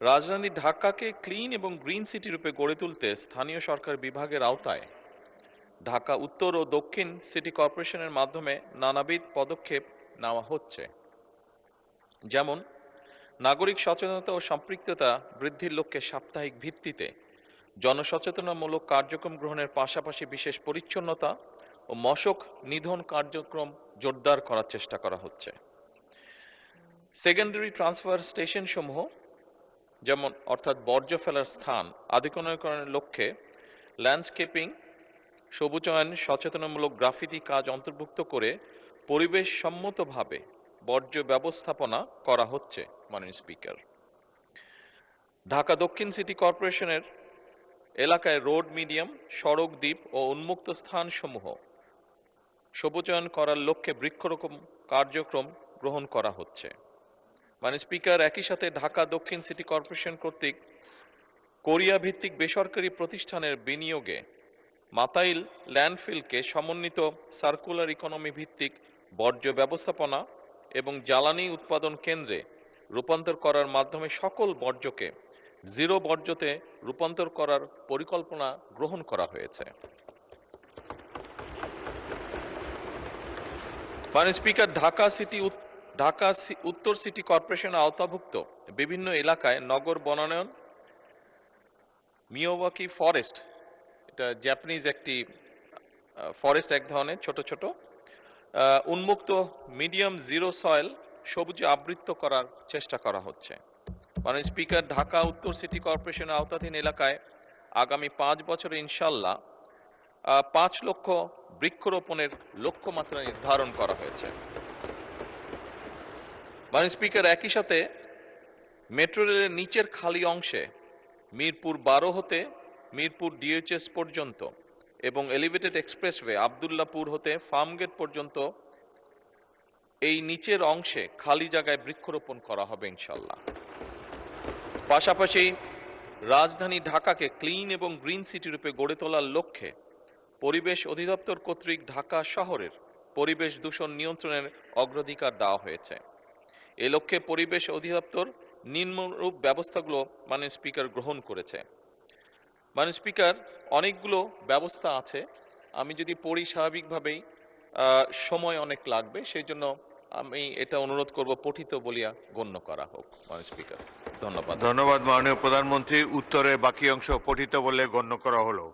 রাজধানী ঢাকাকে ক্লিন এবং গ্রিন সিটি রূপে গড়ে তুলতে স্থানীয় সরকার বিভাগের আওতায় ঢাকা উত্তর ও দক্ষিণ সিটি কর্পোরেশনের মাধ্যমে নানাবিধ পদক্ষেপ নেওয়া হচ্ছে। যেমন নাগরিক সচেতনতা ও সম্পৃক্ততা বৃদ্ধির লক্ষ্যে সাপ্তাহিক ভিত্তিতে জনসচেতনামূলক কার্যক্রম গ্রহণের পাশাপাশি বিশেষ পরিচ্ছন্নতা ও মশক নিধন কার্যক্রম জোরদার করার চেষ্টা করা হচ্ছে। সেকেন্ডারি ট্রান্সফার স্টেশন সমূহ যেমন অর্থাৎ বর্জ্য ফেলার স্থান আধুনিকরণের লক্ষ্যে ল্যান্ডস্কেপিং, সবুজায়ন, সচেতনামূলক গ্রাফিতি কাজ অন্তর্ভুক্ত করে পরিবেশ সম্মতভাবে বর্জ্য ব্যবস্থাপনা করা হচ্ছে। মাননীয় স্পিকার, ঢাকা দক্ষিণ সিটি কর্পোরেশনের এলাকায় রোড মিডিয়াম, সড়ক দ্বীপ ও উন্মুক্ত স্থানসমূহ সবুজায়ন করার লক্ষ্যে বৃক্ষরোপণ কার্যক্রম গ্রহণ করা হচ্ছে। মাননীয় স্পিকার, একই সাথে ঢাকা দক্ষিণ সিটি কর্পোরেশন কর্তৃক কোরিয়া ভিত্তিক বেসরকারি প্রতিষ্ঠানের বিনিয়োগে মাতাইল ল্যান্ডফিলকে সমন্বিত সার্কুলার ইকোনমি ভিত্তিক বর্জ্য ব্যবস্থাপনা এবং জ্বালানি উৎপাদন কেন্দ্রে রূপান্তর করার মাধ্যমে সকল বর্জ্যকে জিরো বর্জ্যতে রূপান্তর করার পরিকল্পনা গ্রহণ করা হয়েছে। মাননীয় স্পিকার, ঢাকা উত্তর সিটি কর্পোরেশনের আওতাভুক্ত বিভিন্ন এলাকায় নগর বনায়ন, মিয়াওয়াকি ফরেস্ট, এটা জাপানিজ একটি ফরেস্ট, এক ধরনের ছোট ছোট উন্মুক্ত মিডিয়াম জিরো সয়েল সবুজে আবৃত করার চেষ্টা করা হচ্ছে। মাননীয় স্পিকার, ঢাকা উত্তর সিটি কর্পোরেশনের আওতাধীন এলাকায় আগামী 5 বছরে ইনশাল্লাহ 5 লক্ষ বৃক্ষরোপণের লক্ষ্যমাত্রা নির্ধারণ করা হয়েছে। মাননীয় স্পিকার, একই সাথে মেট্রো রেলের নিচের খালি অংশে মিরপুর 12 হতে মিরপুর ডিএইচএস পর্যন্ত এবং এলিভেটেড এক্সপ্রেসওয়ে আবদুল্লাপুর হতে ফার্মগেট পর্যন্ত এই নিচের অংশে খালি জায়গায় বৃক্ষরোপণ করা হবে ইনশাল্লাহ। পাশাপাশি রাজধানী ঢাকাকে ক্লিন এবং গ্রিন সিটি রূপে গড়ে তোলার লক্ষ্যে পরিবেশ অধিদপ্তর কর্তৃক ঢাকা শহরের পরিবেশ দূষণ নিয়ন্ত্রণের অগ্রাধিকার দেওয়া হয়েছে। এ লক্ষ্যে পরিবেশ অধিদপ্তর নিম্নরূপ ব্যবস্থাগুলো মাননীয় স্পিকার গ্রহণ করেছে। মাননীয় স্পিকার, অনেকগুলো ব্যবস্থা আছে, আমি যদি পড়ি স্বাভাবিকভাবেই সময় অনেক লাগবে, সেই জন্য আমি এটা অনুরোধ করব পঠিত বলিয়া গণ্য করা হোক। মাননীয় স্পিকার, ধন্যবাদ। ধন্যবাদ মাননীয় প্রধানমন্ত্রী। উত্তরের বাকি অংশ পঠিত বলে গণ্য করা হলো।